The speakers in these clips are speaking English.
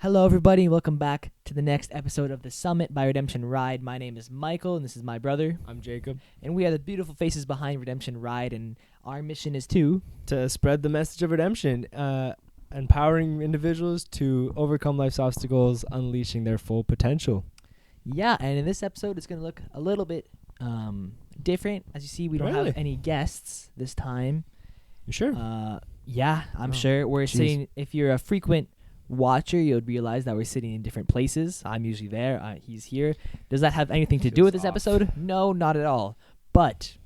Hello, everybody, and welcome back to the next episode of the Summit by Redemption Ride. My name is Michael, and this is my brother. I'm Jacob. And we are the beautiful faces behind Redemption Ride, and our mission is to Spread the message of redemption, empowering individuals to overcome life's obstacles, unleashing their full potential. Yeah, and in this episode, it's going to look a little bit different. As you see, we don't have any guests this time. You sure? Yeah, I'm sure. We're sitting, if you're a frequent watcher, you'll realize that we're sitting in different places. I'm usually there. He's here. Does that have anything to do with this episode? No, not at all. But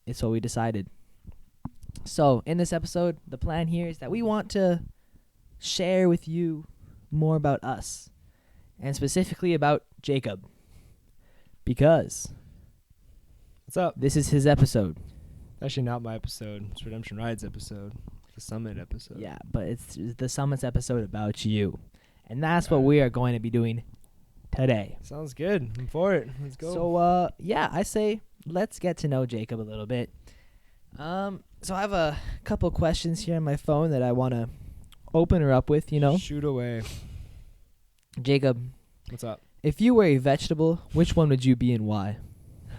it's what we decided. So in this episode, the plan here is that we want to share with you more about us, and specifically about Jacob, because What's up? this is his episode. Actually, not my episode. It's Redemption Ride's episode. The Summit episode. Yeah, but it's the Summit's episode about you. And that's what we are going to be doing today. Sounds good. I'm for it. Let's go. So, I say let's get to know Jacob a little bit. So I have a couple questions here on my phone that I want to open her up with, Shoot away. Jacob, What's up? if you were a vegetable, which one would you be and why?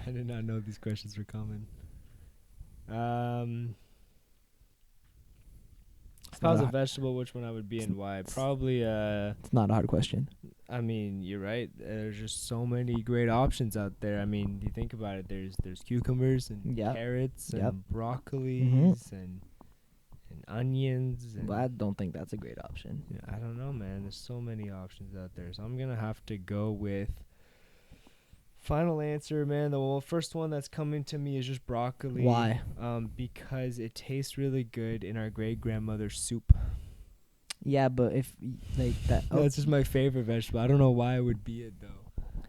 I did not know these questions were coming. If I was a vegetable, which one I would be and why? Probably, It's not a hard question. I mean, you're right. There's just so many great options out there. I mean, you think about it. There's cucumbers and carrots and broccolis and onions. And Well, I don't think that's a great option. I don't know, man. There's so many options out there. So I'm going to have to go with final answer, man. The first one that's coming to me is just broccoli. Why? Because it tastes really good in our great-grandmother's soup. Yeah, but if, like, that... That's just my favorite vegetable. I don't know why I would be it, though.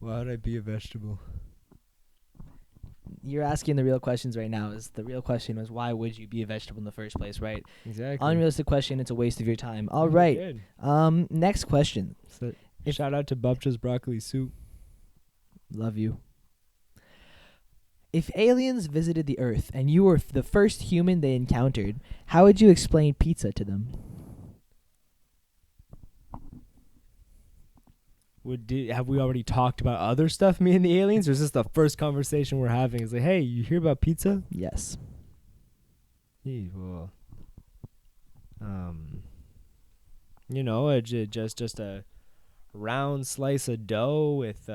Why would I be a vegetable? You're asking the real questions right now. The real question was, why would you be a vegetable in the first place, right? Exactly. Unrealistic question. It's a waste of your time. All right. Good. Next question. So, shout out to Bubcha's broccoli soup. Love you. If aliens visited the Earth and you were the first human they encountered, how would you explain pizza to them? Have we already talked about other stuff, me and the aliens, or is this the first conversation we're having? It's like, hey, you hear about pizza? Yes. Well, just a round slice of dough with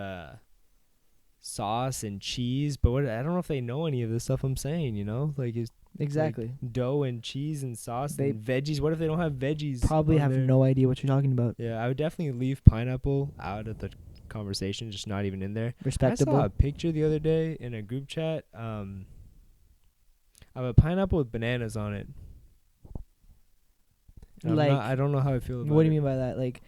sauce and cheese. But I don't know if they know any of this stuff I'm saying. Like it's Exactly. like dough and cheese and sauce and veggies. What if they don't have veggies? Probably have there? no idea what you're talking about. Yeah, I would definitely leave pineapple out of the conversation, just not even in there. Respectable. I saw a picture the other day in a group chat of a pineapple with bananas on it. I don't know how I feel about it. What do you mean by that? Like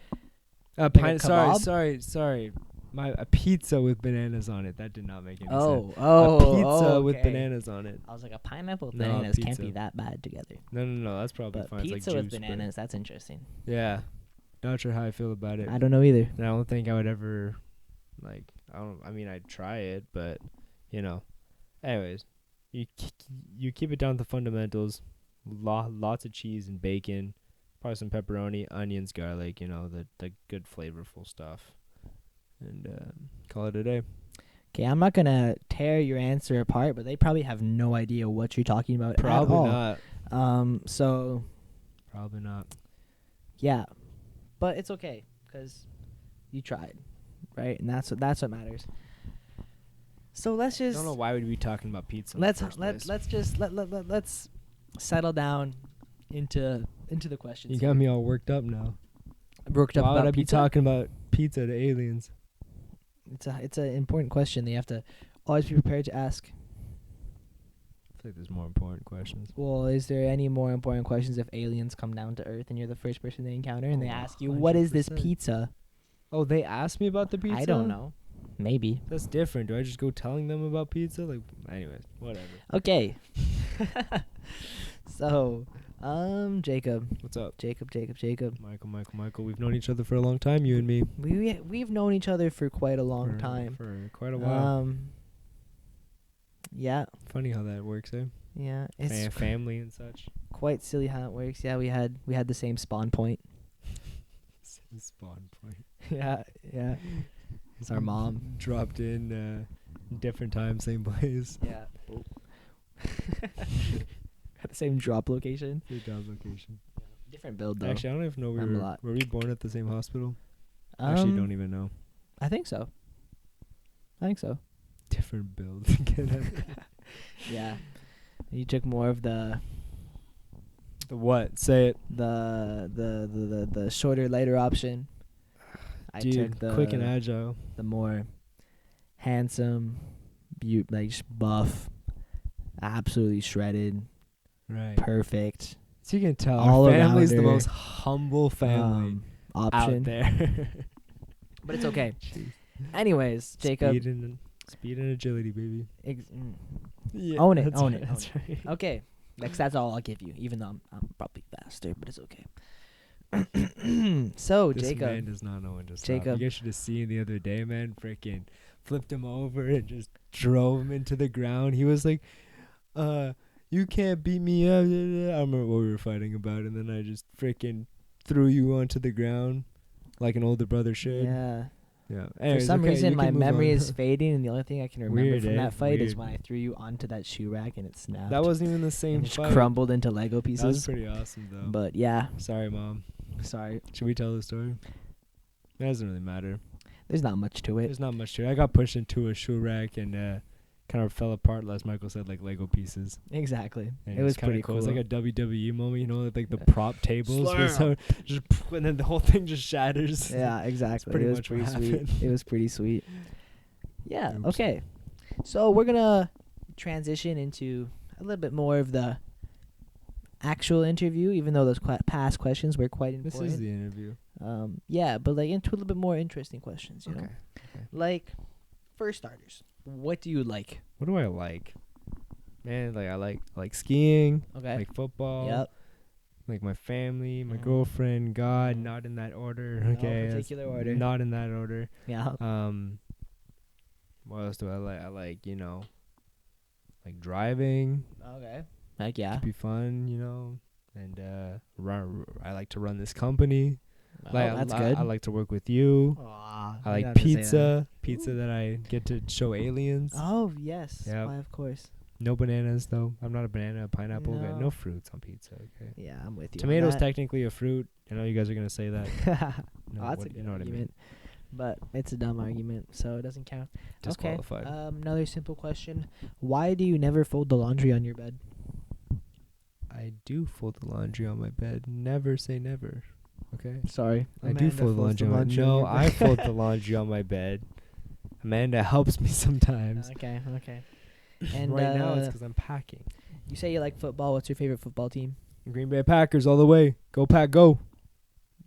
a kebab? Sorry. A pizza with bananas on it. That did not make any sense. A pizza with bananas on it. I was like, a pineapple with No, bananas can't pizza. be that bad together. No. That's probably But fine. pizza it's like with juice, bananas, that's interesting. Yeah. Not sure how I feel about it. I don't know either. And I don't think I would ever, I'd try it, but, Anyways, you keep it down to fundamentals. Lots of cheese and bacon. Probably some pepperoni, onions, garlic, the good flavorful stuff. And call it a day. Okay, I'm not going to tear your answer apart, but they probably have no idea what you're talking about Probably at all. not. So... Probably not. Yeah. But it's okay, because you tried, right? And that's what matters. So let's just... I don't know why we'd be talking about pizza. Let's settle down into the questions. You got me all worked up now. Worked up Why would about I be pizza? talking about pizza to aliens? It's an important question that you have to always be prepared to ask. I feel like there's more important questions. Well, is there any more important questions if aliens come down to Earth and you're the first person they encounter and they ask you, what is this 100%. pizza? Oh, they asked me about the pizza? I don't know. Maybe. That's different. Do I just go telling them about pizza? Like, anyways, whatever. Okay. So, Jacob. What's up? Jacob. Michael. We've known each other for a long time, you and me. We've known each other for quite a long time. For quite a while. Yeah. Funny how that works, eh? Yeah. It's Family and such. quite silly how it works. Yeah, we had the same spawn point. Same spawn point. yeah. It's our mom. Dropped in different time, same place. Yeah. At the same drop location. Same job location. Different build though. Actually, I don't even know were we born at the same hospital? Actually, don't even know. I think so. Different build. Yeah. You took more of the what? Say it. the shorter, lighter option. I Dude, took the quick and agile. the more handsome, like just buff, absolutely shredded, Right. perfect. So you can tell All our family's the arounder, most humble family option. out there. But it's okay. Jeez. Anyways, Jacob. Speed and agility, baby. Yeah, Own it. that's Own right, it. That's right. Okay. That's all I'll give you, even though I'm probably faster, but it's okay. So, This Jacob. man does not know when to stop. Jacob. You guys should have seen the other day, man. Freaking flipped him over and just drove him into the ground. He was like, you can't beat me up. I remember what we were fighting about, and then I just freaking threw you onto the ground like an older brother should. Yeah. Yeah. For Anyways, some okay, reason, you my can move memory on. is fading, and the only thing I can remember Weird, from eh? that fight is Weird. when I threw you onto that shoe rack and it snapped. That wasn't even the and same it just fight. crumbled into Lego That was pieces. pretty awesome, though. But yeah, Sorry, Mom. sorry. Should we tell the story? It doesn't really matter. There's not much to it. There's not much to it. I got pushed into a shoe rack and kind of fell apart, as Michael said, like Lego pieces. Exactly. And It was kinda pretty cool. It was like a WWE moment, you know, like the prop tables. Slam. So just and then the whole thing just shatters. Yeah, exactly. pretty It was much pretty what sweet. happened. It was pretty sweet. Yeah. Oops. Okay. So we're gonna transition into a little bit more of the actual interview, even though those past questions were quite This important. is the interview. Yeah, but like into a little bit more interesting questions. You know, Okay. like for starters, what do you like? What do I like? Man, like I like skiing, Okay. like football, Yep. like my family, my Mhm. girlfriend, God, Mhm. not in that order. No Okay. that's particular order. Not in that order. Yeah. What else do I like? I like, like driving. Okay. Like yeah. Be fun, and I like to run this company. Like, that's I good. I like to work with you. Aw, I you like have to say that. pizza that I get to show aliens. Oh yes. Yep. Why, of course. No bananas though. I'm not a banana, a pineapple guy. No. No fruits on pizza. Okay. Yeah, I'm with you. Tomatoes on technically a fruit. I know you guys are gonna say that. that. No, Oh, that's what- a good you know what I mean. argument. But it's a dumb argument, so it doesn't count. Disqualified. Okay. Another simple question: why do you never fold the laundry on your bed? I do fold the laundry on my bed. Never say never. Okay. Sorry, I do fold the laundry on my bed. No, I fold the laundry on my bed. Amanda helps me sometimes. Okay. And right now it's because I'm packing. you say you like football. What's your favorite football team? Green Bay Packers all the way. Go Pack, go.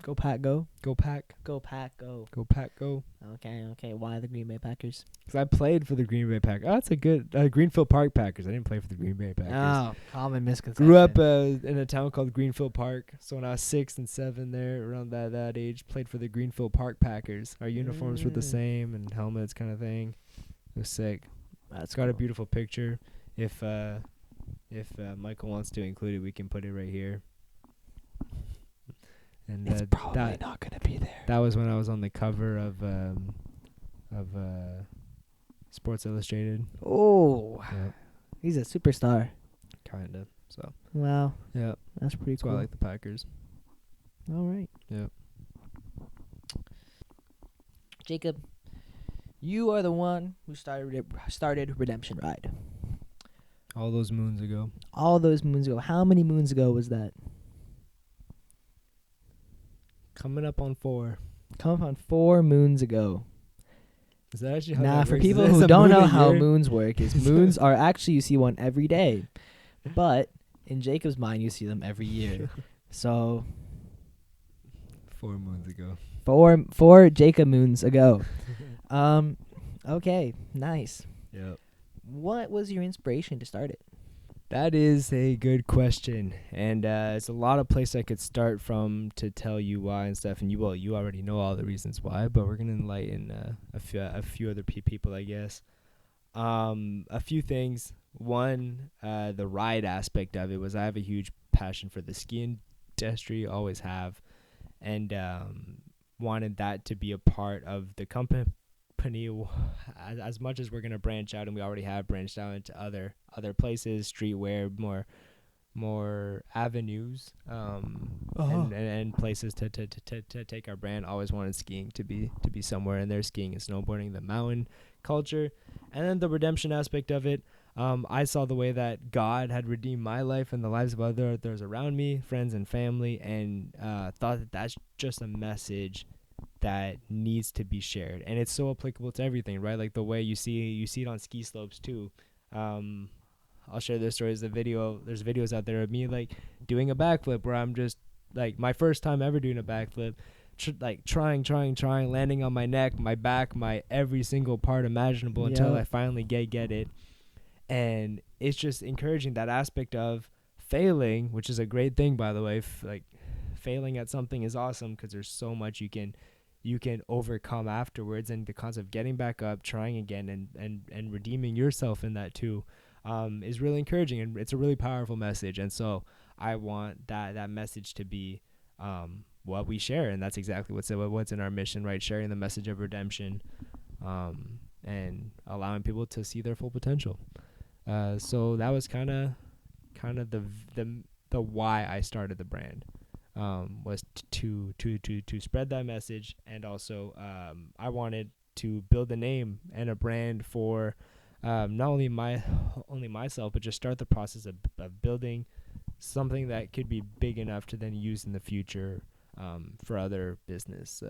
Go Pack, go. Go Pack. Go Pack, go. Go Pack, go. Okay. Why the Green Bay Packers? Because I played for the Green Bay Packers. Oh, that's a good Greenfield Park Packers. I didn't play for the Green Bay Packers. Oh, common misconception. Grew up in a town called Greenfield Park. So when I was 6 and 7 there, around that age, played for the Greenfield Park Packers. Our uniforms were the same and helmets kind of thing. It was sick. That's Got a cool. beautiful picture. If Michael wants to include it, we can put it right here. And It's probably not gonna be there. that was when I was on the cover of Sports Illustrated. Oh, Yep, he's a superstar. kinda. So Wow, yeah, that's pretty that's cool. why I like the Packers. All right. Yep. Jacob, you are the one who started Redemption Ride. All those moons ago. All those moons ago. How many moons ago was that? Coming up on 4. Come on, 4 moons ago. Is that actually how Nah, that for works? people Is who a don't moon know a how year? moons work, is moons are actually, you see one every day. But in Jacob's mind, you see them every year. So 4 moons ago. four Jacob moons ago. Okay, nice. Yep. What was your inspiration to start it? That is a good question, and it's a lot of places I could start from to tell you why and stuff. And you already know all the reasons why, but we're gonna enlighten a few other people, I guess. A few things. one, the ride aspect of it was I have a huge passion for the ski industry, always have, and wanted that to be a part of the company. As much as we're gonna branch out, and we already have branched out into other places, streetwear, more avenues, and places to take our brand. Always wanted skiing to be somewhere in there, skiing and snowboarding, the mountain culture, and then the redemption aspect of it. I saw the way that God had redeemed my life and the lives of others around me, friends and family, and thought that that's just a message that needs to be shared, and it's so applicable to everything, right? Like the way you see it on ski slopes too. I'll share this story. There's videos out there of me like doing a backflip where I'm just like my first time ever doing a backflip, trying, landing on my neck, my back, my every single part imaginable until I finally get it. And it's just encouraging that aspect of failing, which is a great thing, by the way. Like failing at something is awesome because there's so much you can overcome afterwards, and the concept of getting back up, trying again, and redeeming yourself in that too, is really encouraging, and it's a really powerful message. And so I want that message to be what we share, and that's exactly what's in our mission, right? Sharing the message of redemption, and allowing people to see their full potential. So that was kind of the why I started the brand, was to spread that message, and also I wanted to build a name and a brand for not only myself, but just start the process of building something that could be big enough to then use in the future for other business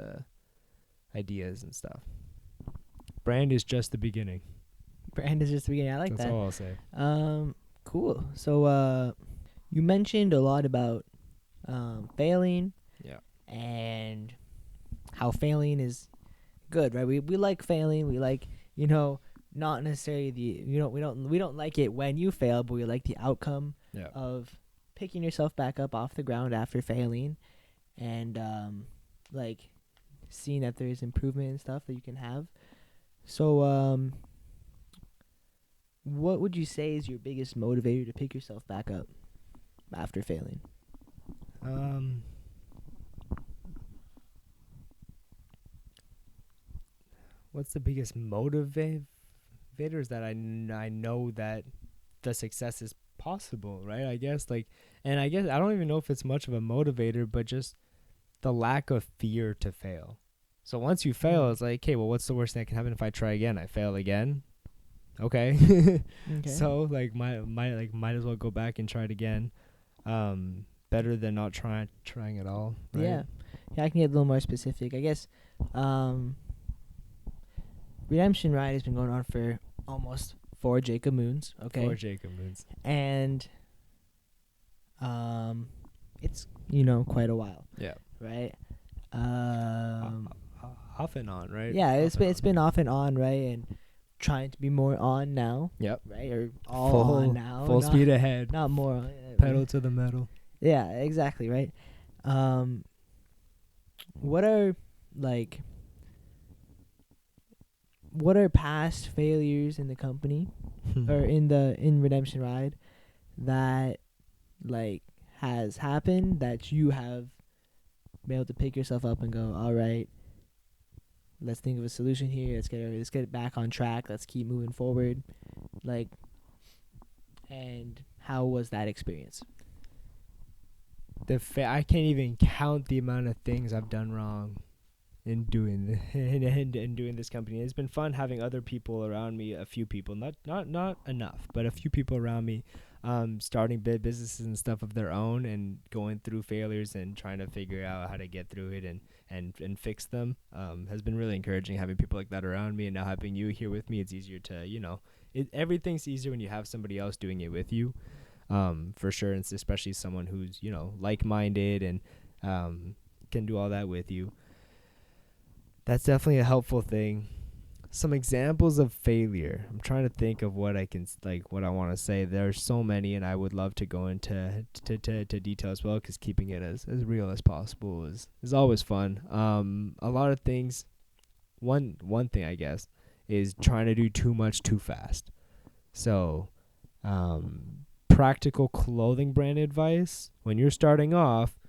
ideas and stuff. Brand is just the beginning. Brand is just the beginning. I like That's that. all I'll say. Cool. So you mentioned a lot about failing. Yeah. And how failing is good, right? We like failing. We like, not necessarily we don't like it when you fail, but we like the outcome of picking yourself back up off the ground after failing, and like seeing that there's improvement and stuff that you can have. So what would you say is your biggest motivator to pick yourself back up after failing? What's the biggest motivators? That I know that the success is possible, right? I guess and I guess I don't even know if it's much of a motivator, but just the lack of fear to fail. So once you fail, it's like, okay, well, what's the worst thing that can happen if I try again? I fail again. Okay. Okay. So might as well go back and try it again. Better than not trying at all. Right? Yeah, I can get a little more specific. I guess Redemption Ride has been going on for almost 4 Jacob Moons. Okay. 4 Jacob Moons. And it's quite a while. Yeah. Right. Off and on, right? Yeah, it's been off and on, right, and trying to be more on now. Yep. Right, or all on now. Full speed ahead. Not more. Pedal to the metal. Yeah, exactly, right. What are past failures in the company or in Redemption Ride that has happened that you have been able to pick yourself up and go, all right, let's think of a solution here. Let's get it back on track. Let's keep moving forward. And how was that experience? I can't even count the amount of things I've done wrong in doing in doing this company. It's been fun having other people around me, a few people, not enough, but a few people around me, starting businesses and stuff of their own, and going through failures and trying to figure out how to get through it and fix them. Has been really encouraging having people like that around me, and now having you here with me. It's easier to everything's easier when you have somebody else doing it with you. For sure, and especially someone who's like-minded and can do all that with you. That's definitely a helpful thing. Some examples of failure. I'm trying to think of what I want to say. There's so many, and I would love to go into to detail as well, because keeping it as real as possible is always fun. A lot of things. One thing, I guess, is trying to do too much too fast. So Practical clothing brand advice: when you're starting off,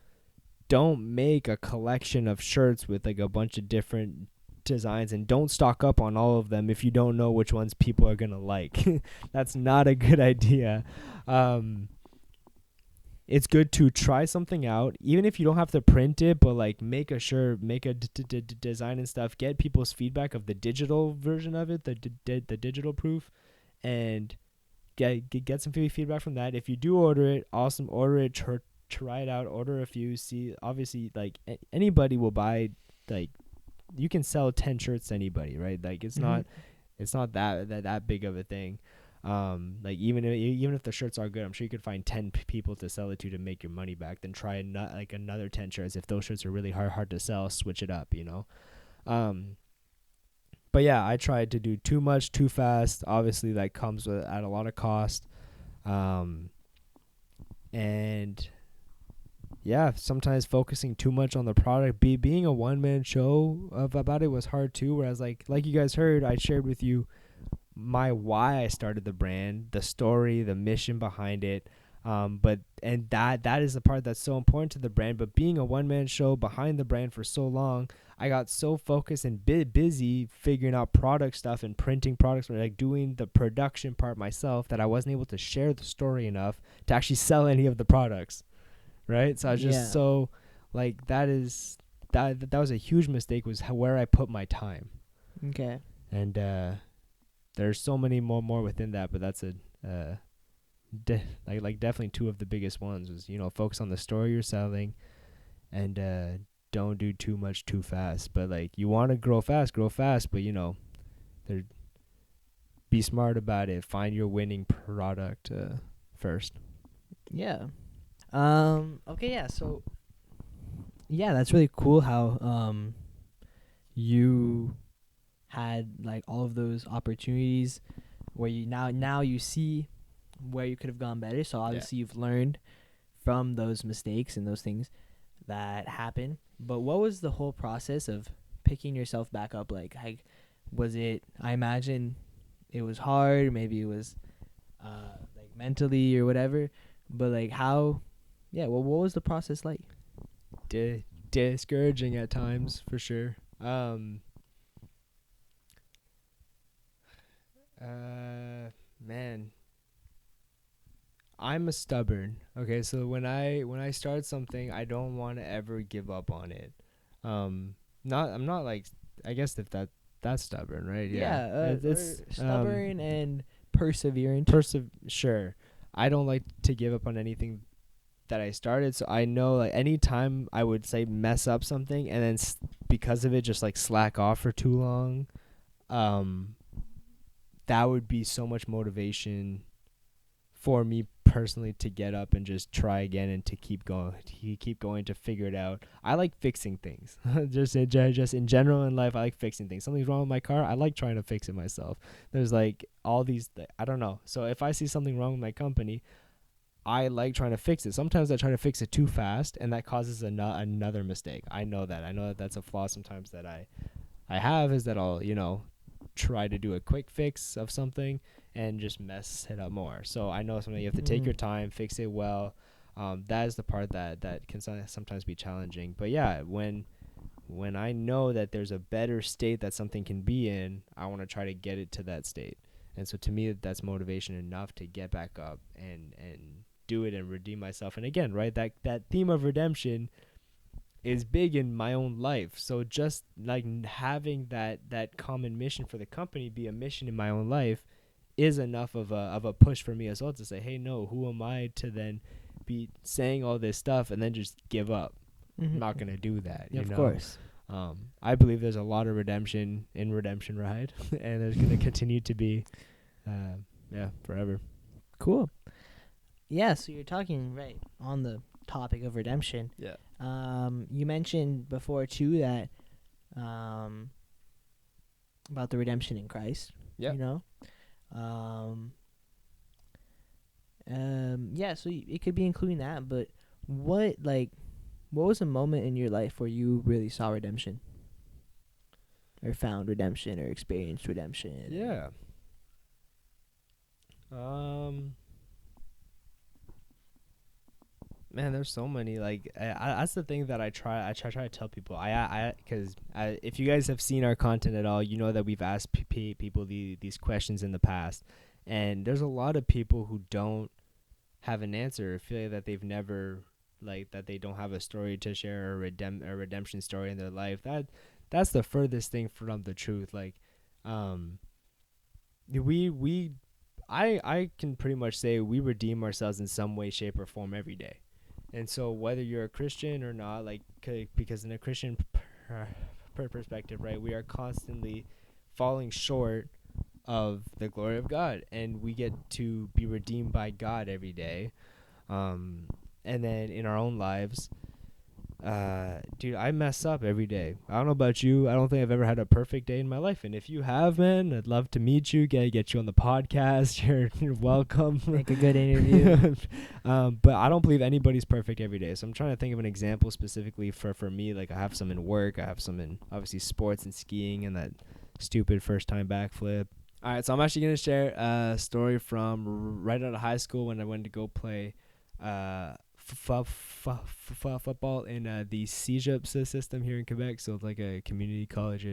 don't make a collection of shirts with like a bunch of different designs, and don't stock up on all of them if you don't know which ones people are gonna like. That's not a good idea. It's good to try something out, even if you don't have to print it, but like make a shirt, make a design and stuff, get people's feedback of the digital version of it, the digital proof, and get some feedback from that. If you do order it, awesome, order it, try it out, order a few, see. Obviously, like anybody will buy, like you can sell 10 shirts to anybody, right? Like it's not that big of a thing. Like even if the shirts are good, I'm sure you could find 10 people to sell it to make your money back. Then try like another 10 shirts. If those shirts are really hard to sell, switch it up, you know. But yeah, I tried to do too much too fast. Obviously, that comes at a lot of cost. And yeah, sometimes focusing too much on the product, being a one-man show about it was hard too. Whereas like you guys heard, I shared with you my why I started the brand, the story, the mission behind it. But that is the part that's so important to the brand. But being a one-man show behind the brand for so long, I got so focused and busy figuring out product stuff and printing products, like doing the production part myself, that I wasn't able to share the story enough to actually sell any of the products. Right? So I was just so like that was a huge mistake, was where I put my time. Okay. And there's so many more within that, but that's like definitely two of the biggest ones was, you know, focus on the story you're selling, and don't do too much too fast. But like you want to grow fast, but you know, be smart about it. Find your winning product first. Yeah. Okay, yeah, so yeah, that's really cool how you had like all of those opportunities where you now you see where you could have gone better. So obviously you've learned from those mistakes and those things that happen. But what was the whole process of picking yourself back up like? Was it, I imagine it was hard, maybe it was like mentally or whatever, but like how, what was the process like? Discouraging at times, for sure. Man, I'm a stubborn. Okay, so when I start something, I don't want to ever give up on it. I'm not like, I guess if that's stubborn, right? Yeah. It's stubborn and perseverant. Sure. I don't like to give up on anything that I started, so I know like anytime I would say mess up something and then because of it just like slack off for too long, that would be so much motivation for me personally to get up and just try again and to keep going to figure it out. I like fixing things. just in general in life, I like fixing things. Something's wrong with my car, I like trying to fix it myself. There's like all these I don't know. So if I see something wrong with my company, I like trying to fix it. Sometimes I try to fix it too fast, and that causes another mistake. I know that that's a flaw sometimes that I have, is that I'll, you know, try to do a quick fix of something and just mess it up more. So I know something you have to take your time, fix it well. That is the part that can sometimes be challenging. But yeah, when I know that there's a better state that something can be in, I want to try to get it to that state. And so to me, that's motivation enough to get back up and do it and redeem myself. And again, right, that theme of redemption is big in my own life. So just like having that common mission for the company be a mission in my own life is enough of a push for me as well, to say, hey, no, who am I to then be saying all this stuff and then just give up? I'm not going to do that. Yeah, of course. I believe there's a lot of redemption in Redemption Ride, and there's going to continue to be, forever. Cool. Yeah, so you're talking right on the topic of redemption. Yeah. You mentioned before too that about the redemption in Christ. Yeah. You know. So it could be including that, but what was a moment in your life where you really saw redemption, or found redemption, or experienced redemption? Yeah. Man, there's so many. Like, that's the thing that I try to tell people. Because if you guys have seen our content at all, you know that we've asked people these questions in the past, and there's a lot of people who don't have an answer, or feel that they've never, like, that they don't have a story to share, or a redemption story in their life. That's the furthest thing from the truth. Like, we I can pretty much say we redeem ourselves in some way, shape, or form every day. And so whether you're a Christian or not, like, because in a Christian perspective, right, we are constantly falling short of the glory of God, and we get to be redeemed by God every day. And then in our own lives, dude, I mess up every day. I don't know about you. I don't think I've ever had a perfect day in my life. And if you have, man, I'd love to meet you, get you on the podcast. You're welcome. Make a good interview. But I don't believe anybody's perfect every day. So I'm trying to think of an example specifically for me. Like, I have some in work. I have some in, obviously, sports and skiing and that stupid first time backflip. All right, so I'm actually going to share a story from right out of high school when I went to go play football in the CEGEP system here in Quebec. So it's like a community college.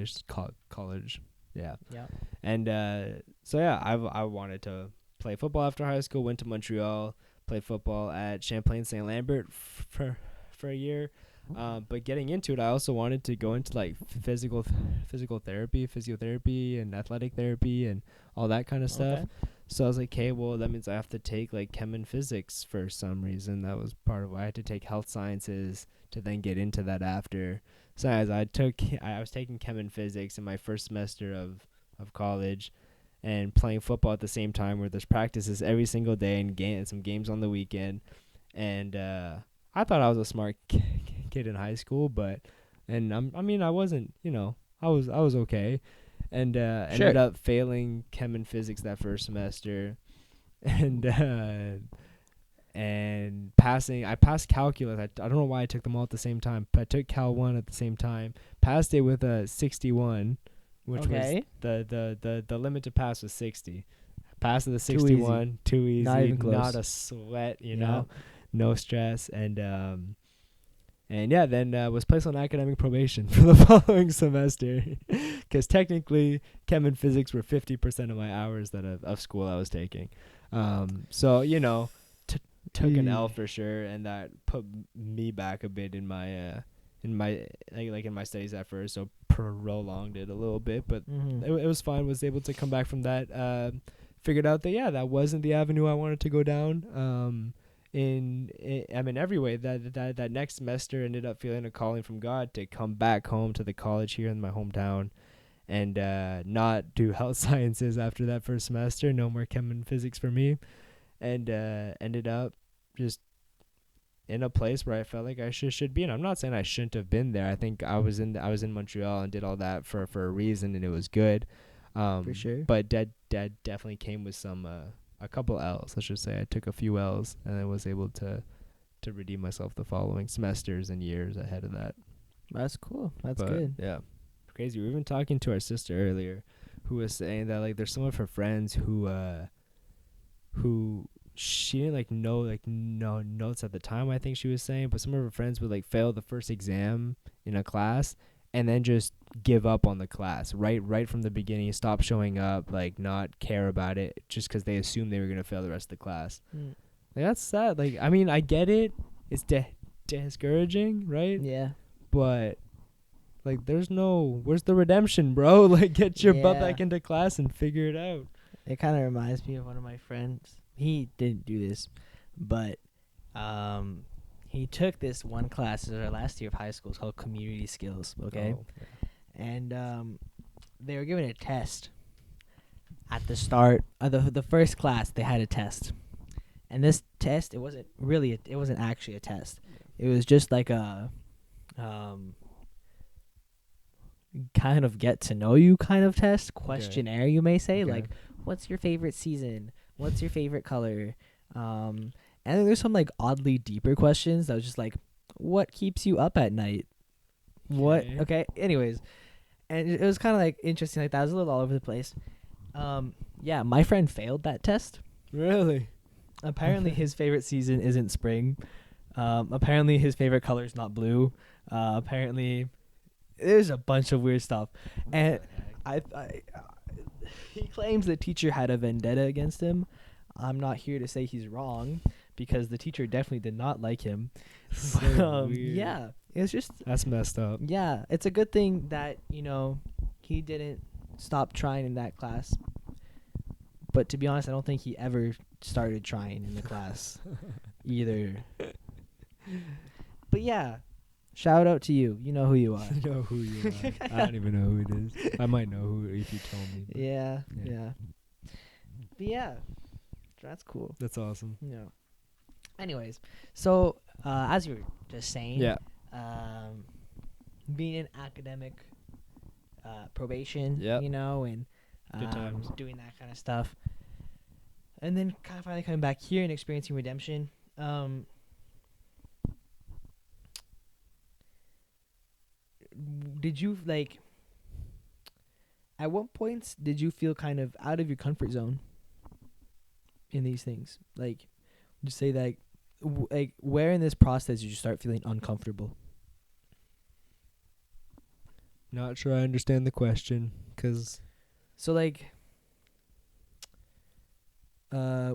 Yeah. Yeah. And so, yeah, I wanted to play football after high school, went to Montreal, played football at Champlain St. Lambert for a year. But getting into it, I also wanted to go into like physiotherapy and athletic therapy and all that kind of stuff. Okay. So I was like, okay, well, that means I have to take like chem and physics for some reason. That was part of why I had to take health sciences to then get into that after. So as I was taking chem and physics in my first semester of college, and playing football at the same time, where there's practices every single day and some games on the weekend. And I thought I was a smart kid in high school, I wasn't, I was okay. And ended up failing chem and physics that first semester, and passing. I passed calculus. I don't know why I took them all at the same time, but I took Cal 1 at the same time. Passed it with a 61, which was the limit to pass was 60. Passed with a 61, too easy, not even close. Not a sweat, know, no stress, and yeah, then was placed on academic probation for the following semester, because technically chem and physics were 50% of my hours of school I was taking. So took an L for sure, and that put me back a bit in my in my studies at first. So prolonged it a little bit, but it was fine. Was able to come back from that. Figured out that that wasn't the avenue I wanted to go down. In every way, that next semester ended up feeling a calling from God to come back home to the college here in my hometown, and not do health sciences after that first semester. No more chem and physics for me, and ended up just in a place where I felt like I should be. And I'm not saying I shouldn't have been there. I think I was in Montreal and did all that for a reason, and it was good. For sure. But that definitely came with some a couple L's. Let's just say I took a few L's, and I was able to redeem myself the following semesters and years ahead of that. That's cool. That's good. Yeah, crazy. We were even talking to our sister earlier, who was saying that like there's some of her friends who she didn't know notes at the time. I think she was saying, but some of her friends would like fail the first exam in a class and then just give up on the class right from the beginning, stop showing up, like not care about it, just because they assumed they were going to fail the rest of the class. Like, that's sad. Like, I mean, I get it. It's discouraging, right? Yeah. But, like, where's the redemption, bro? Like, get your butt back into class and figure it out. It kind of reminds me of one of my friends. He didn't do this, but he took this one class in our last year of high school. It's called Community Skills, okay? Oh, yeah. And they were given a test at the start of the first class. They had a test, and this test, it wasn't actually a test. It was just like a kind of get to know you kind of test, questionnaire, you may say. Like, what's your favorite season? What's your favorite color? And then there's some like oddly deeper questions that was just like, what keeps you up at night? What? Okay. Anyways, and it was kind of like interesting. Like, that was a little all over the place. Yeah, my friend failed that test. Really? Apparently his favorite season isn't spring. Apparently his favorite color is not blue. Apparently there's a bunch of weird stuff, and I he claims the teacher had a vendetta against him. I'm not here to say he's wrong because the teacher definitely did not like him. So weird. Yeah, it's just That's messed up. yeah. It's a good thing that he didn't stop trying in that class. But to be honest, I don't think he ever started trying in the class either. But yeah, shout out to you. You know who you are. I know who you are. I don't even know who it is. I might know who if you told me. But Yeah. But yeah, that's cool. That's awesome. Yeah. Anyways, so as you were just saying, Yeah. being in academic probation, Yep. and Good times. doing that kind of stuff, and then kind of finally coming back here and experiencing redemption. Did you at what points did you feel kind of out of your comfort zone in these things? Like, would you say that where in this process did you start feeling uncomfortable? Not sure I understand the question, 'cause So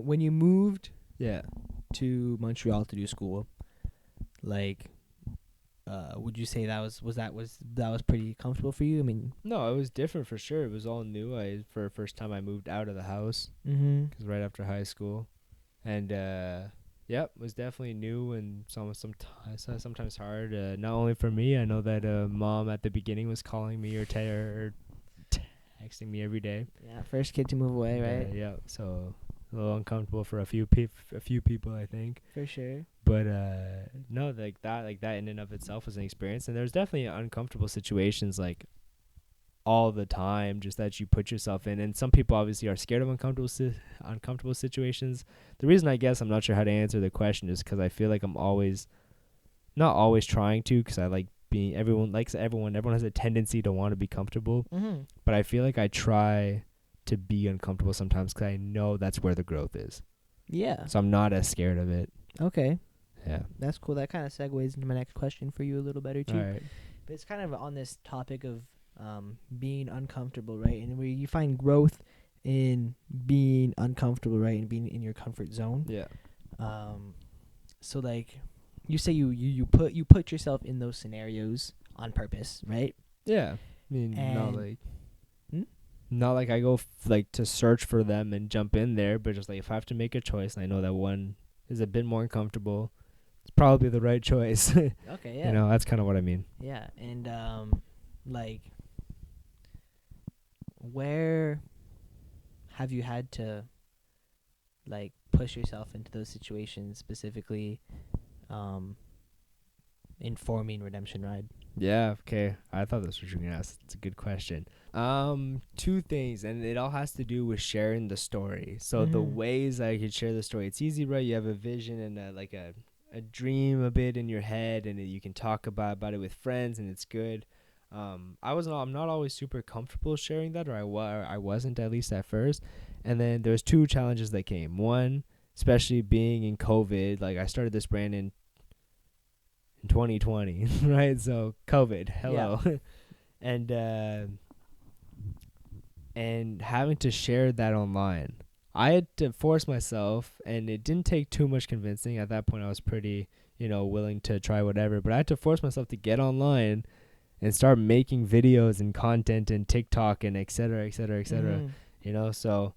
when you moved yeah. to Montreal to do school, would you say that was pretty comfortable for you? I mean, No, it was different for sure. It was all new. For the first time I moved out of the house, mm-hmm. 'cause right after high school, and yep, was definitely new and sometimes hard. Not only for me, I know that mom at the beginning was calling me or texting me every day. Yeah, first kid to move away, right? Yeah, so a little uncomfortable for a few people, I think. For sure. But no, like that in and of itself was an experience, and there's definitely uncomfortable situations all the time, just that you put yourself in. And some people obviously are scared of uncomfortable situations. The reason I guess I'm not sure how to answer the question is because I feel like I'm not always trying to, because I like being, everyone has a tendency to want to be comfortable. Mm-hmm. But I feel like I try to be uncomfortable sometimes because I know that's where the growth is. Yeah. So I'm not as scared of it. Okay. Yeah. That's cool. That kind of segues into my next question for you a little better too. All right. But it's kind of on this topic of being uncomfortable, right? And where you find growth in being uncomfortable, right? And being in your comfort zone. Yeah. So you say you put yourself in those scenarios on purpose, right? Yeah. I mean, not like I go to search for them and jump in there, but just if I have to make a choice and I know that one is a bit more uncomfortable, it's probably the right choice. Okay, yeah. That's kind of what I mean. Yeah, and where have you had to push yourself into those situations, specifically in forming Redemption Ride? Yeah, okay. I thought this was what you were gonna ask. It's a good question. Two things, and it all has to do with sharing the story. So the ways I could share the story, it's easy, right? You have a vision and a dream a bit in your head, and you can talk about it with friends, and it's good. I'm not always super comfortable sharing that, or I wasn't, at least at first. And then there's two challenges that came. One, especially being in COVID, I started this brand in 2020, right? So COVID, hello. Yeah. and having to share that online, I had to force myself, and it didn't take too much convincing. At that point I was pretty willing to try whatever, but I had to force myself to get online and start making videos and content and TikTok and et cetera, et cetera, et cetera. So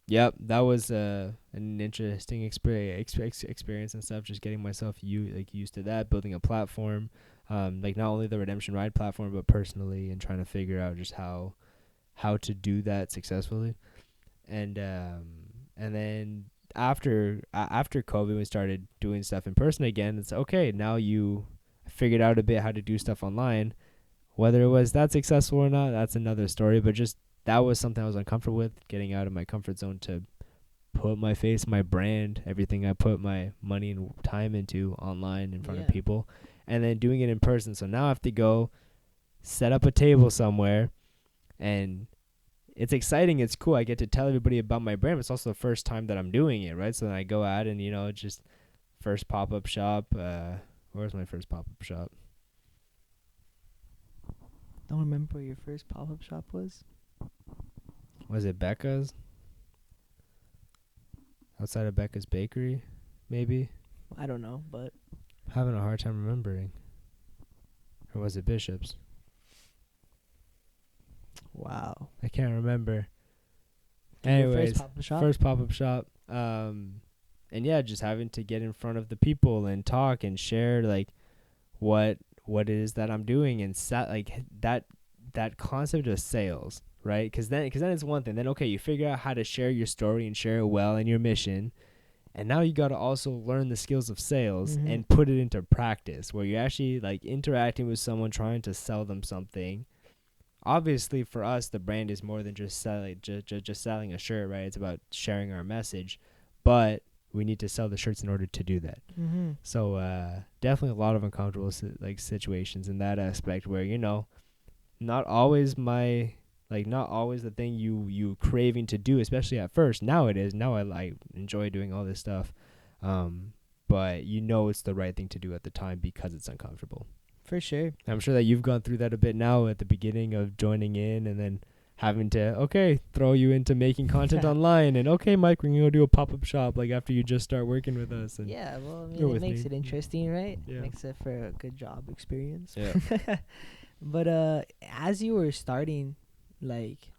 yep, that was an interesting experience and stuff, just getting myself used to that, building a platform, not only the Redemption Ride platform, but personally, and trying to figure out just how to do that successfully. And then after COVID, we started doing stuff in person again. It's okay, now you figured out a bit how to do stuff online. Whether it was that successful or not, that's another story, but just that was something I was uncomfortable with, getting out of my comfort zone to put my face, my brand, everything I put my money and time into online in front of people, and then doing it in person. So now I have to go set up a table somewhere, and it's exciting, it's cool. I get to tell everybody about my brand, but it's also the first time that I'm doing it, right? So then I go out and, just first pop-up shop. Where's my first pop-up shop? Don't remember where your first pop-up shop was. Was it Becca's? Outside of Becca's Bakery, maybe? I don't know, but Having a hard time remembering. Or was it Bishop's? wow. I can't remember. Your Anyways, first pop-up shop? first pop-up shop. And yeah, just having to get in front of the people and talk and share like what it is that I'm doing, and like that concept of sales, right? Because then it's one thing. Then okay, you figure out how to share your story and share it well and your mission, and now you got to also learn the skills of sales and put it into practice, where you're actually like interacting with someone, trying to sell them something. Obviously, for us, the brand is more than just selling just selling a shirt, right? It's about sharing our message, but we need to sell the shirts in order to do that. Mm-hmm. So definitely a lot of uncomfortable situations in that aspect, where not always the thing you craving to do, especially at first. Now it is. Now I enjoy doing all this stuff, but it's the right thing to do at the time because it's uncomfortable. For sure. I'm sure that you've gone through that a bit now at the beginning of joining in, and then having to throw you into making content online, and Mike, we're gonna do a pop-up shop like after you just start working with us. And yeah, well, I mean, it makes it interesting, right? Yeah. Makes it for a good job experience. Yeah. But as you were starting, like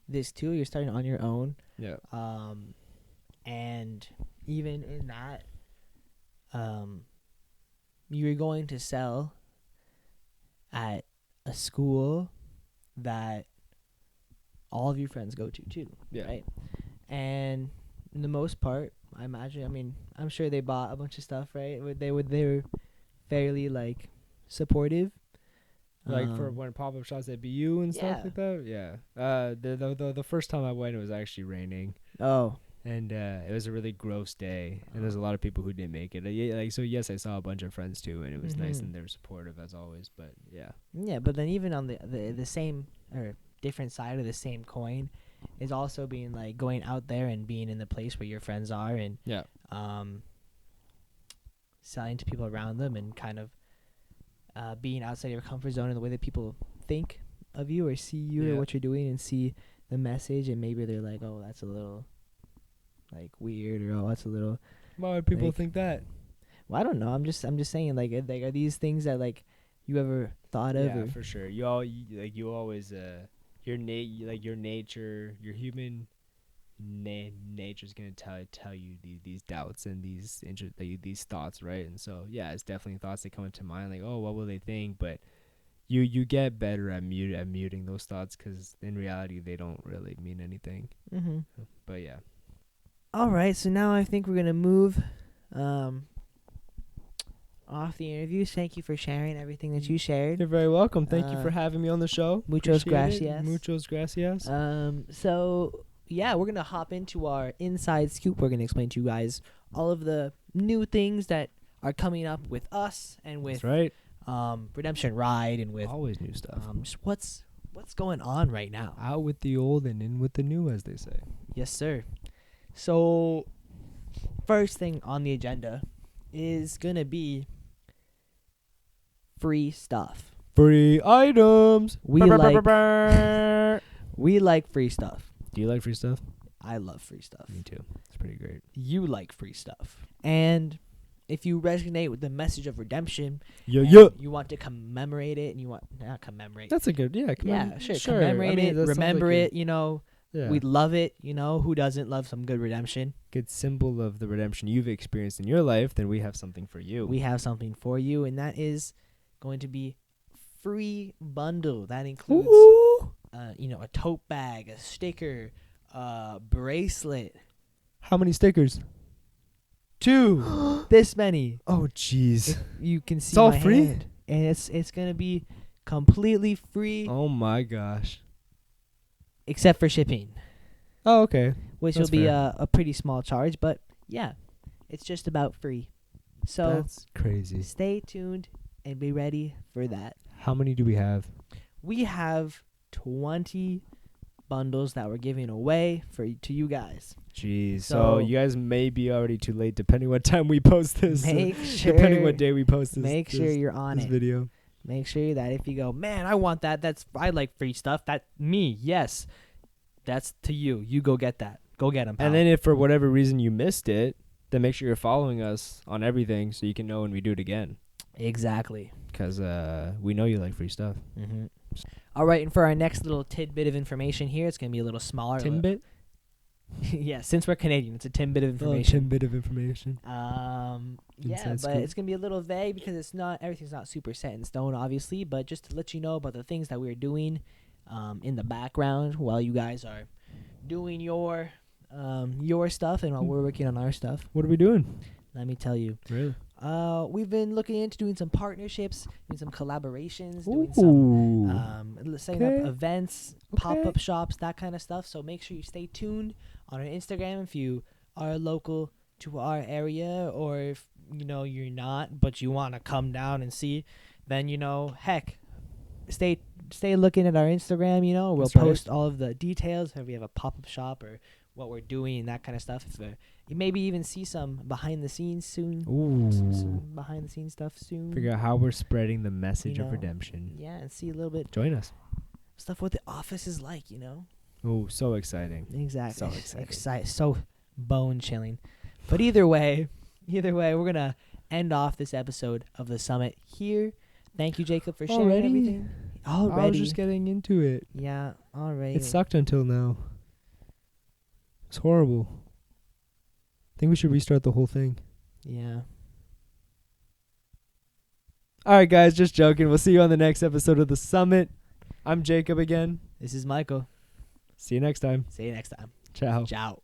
this too, you're starting on your own. Yeah. And even in that, you were going to sell at a school that all of your friends go to too, Yeah. right? And in the most part, I imagine, I mean, I'm sure they bought a bunch of stuff, right? They were fairly like supportive. Like for when pop-up shops at BU and stuff Yeah. like that. Yeah. The first time I went, it was actually raining, Oh, and it was a really gross day, and there's a lot of people who didn't make it. So yes, I saw a bunch of friends too, and it was nice, and they were supportive as always. But yeah. yeah, but then even on the same or different side of the same coin is also being like going out there and being in the place where your friends are, and Yeah. selling to people around them, and kind of being outside your comfort zone in the way that people think of you or see you or what you're doing, and see the message, and maybe they're like, oh, that's a little like weird, or oh, that's a little. Why would people like, think that? Well, I don't know. I'm just saying, like are these things that like you ever thought of? Yeah, or? for sure. You always your nature, your human nature is gonna tell you these doubts and these thoughts, right? And so yeah, it's definitely thoughts that come into mind, like, oh, what will they think? But you get better at muting those thoughts, because in reality they don't really mean anything. Mm-hmm. But yeah. All right, so now I think we're gonna move off the interviews. Thank you for sharing everything that you shared. You're very welcome. Thank you for having me on the show. Muchos Appreciate it. gracias. Muchos gracias. So yeah, we're gonna hop into our inside scoop. We're gonna explain to you guys all of the new things that are coming up with us, and with That's right. Redemption Ride, and with Always new stuff. just what's going on right now. Out with the old and in with the new, as they say. Yes, sir. So first thing on the agenda is gonna be free stuff. Free items. We like free stuff. Do you like free stuff? I love free stuff. Me too. It's pretty great. You like free stuff. And if you resonate with the message of redemption, you want to commemorate it, and you want not commemorate. That's a good, sure. Commemorate it, remember it. Yeah. We'd love it. Who doesn't love some good redemption? Good symbol of the redemption you've experienced in your life. Then we have something for you. We have something for you, and that is going to be free bundle. That includes, a tote bag, a sticker, bracelet. How many stickers? 2. This many. Oh, jeez. You can see It's all my free? hand. And it's gonna be completely free, Oh my gosh. except for shipping, Oh, okay. which That's will be fair. a pretty small charge. But yeah, it's just about free. So That's crazy. stay tuned and be ready for that. How many do we have? We have 20 bundles that we're giving away to you guys. Jeez. So- So you guys may be already too late, depending what time we post this. Make sure. Depending what day we post this. Make sure this, you're on this it. video. Make sure that if you go, man, I want that. I like free stuff. That me, yes. That's to you. You go get that. Go get them. And then if for whatever reason you missed it, then make sure you're following us on everything so you can know when we do it again. Exactly. Because we know you like free stuff. Mm-hmm. All right, and for our next little tidbit of information here, it's gonna be a little smaller. Tinbit? Yeah, since we're Canadian, it's a tidbit of information. Tidbit of information. Yeah, Inside but scoop. it's gonna be a little vague because everything's not super set in stone, obviously. But just to let you know about the things that we're doing, in the background while you guys are doing your stuff and while we're working on our stuff. What are we doing? Let me tell you. Really? We've been looking into doing some partnerships, doing some collaborations, doing some setting up events, pop-up shops, that kind of stuff. So make sure you stay tuned on our Instagram if you are local to our area, or if you're not but you want to come down and see, then heck, stay looking at our Instagram. We'll That's right. post all of the details if we have a pop-up shop or what we're doing and that kind of stuff. If you maybe even see some behind the scenes soon. Some behind the scenes stuff soon. Figure out how we're spreading the message You of know. redemption. Yeah, and see a little bit Join us. stuff what the office is like. Oh, so exciting. Exactly. So exciting. So bone chilling. But either way, we're gonna end off this episode of the summit here. Thank you, Jacob, for sharing Already? everything. Already. I was just getting into it. Yeah, already. It sucked until now. It's horrible. I think we should restart the whole thing. Yeah. All right, guys, just joking. We'll see you on the next episode of The Summit. I'm Jacob again. This is Michael. See you next time. See you next time. Ciao. Ciao.